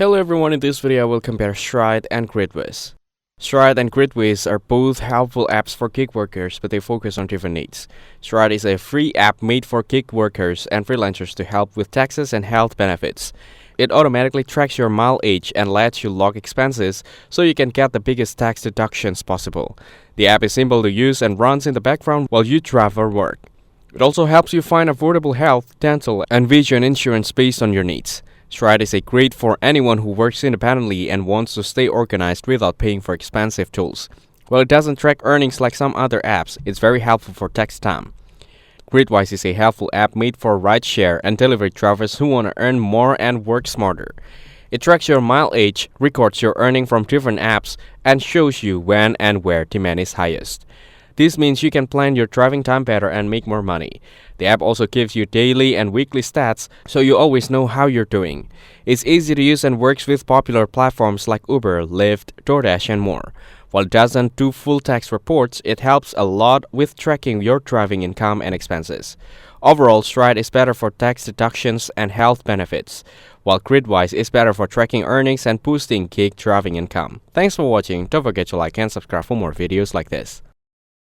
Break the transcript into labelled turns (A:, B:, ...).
A: Hello everyone, in this video I will compare Stride and Gridwise. Stride and Gridwise are both helpful apps for gig workers, but they focus on different needs. Stride is a free app made for gig workers and freelancers to help with taxes and health benefits. It automatically tracks your mileage and lets you log expenses so you can get the biggest tax deductions possible. The app is simple to use and runs in the background while you drive or work. It also helps you find affordable health, dental, and vision insurance based on your needs. Stride is great for anyone who works independently and wants to stay organized without paying for expensive tools. While it doesn't track earnings like some other apps, it's very helpful for tax time. Gridwise is a helpful app made for rideshare and delivery drivers who want to earn more and work smarter. It tracks your mileage, records your earning from different apps, and shows you when and where demand is highest. This means you can plan your driving time better and make more money. The app also gives you daily and weekly stats, so you always know how you're doing. It's easy to use and works with popular platforms like Uber, Lyft, DoorDash, and more. While it doesn't do full tax reports, it helps a lot with tracking your driving income and expenses. Overall, Stride is better for tax deductions and health benefits, while Gridwise is better for tracking earnings and boosting gig driving income. Thanks for watching. Don't forget to like and subscribe for more videos like this.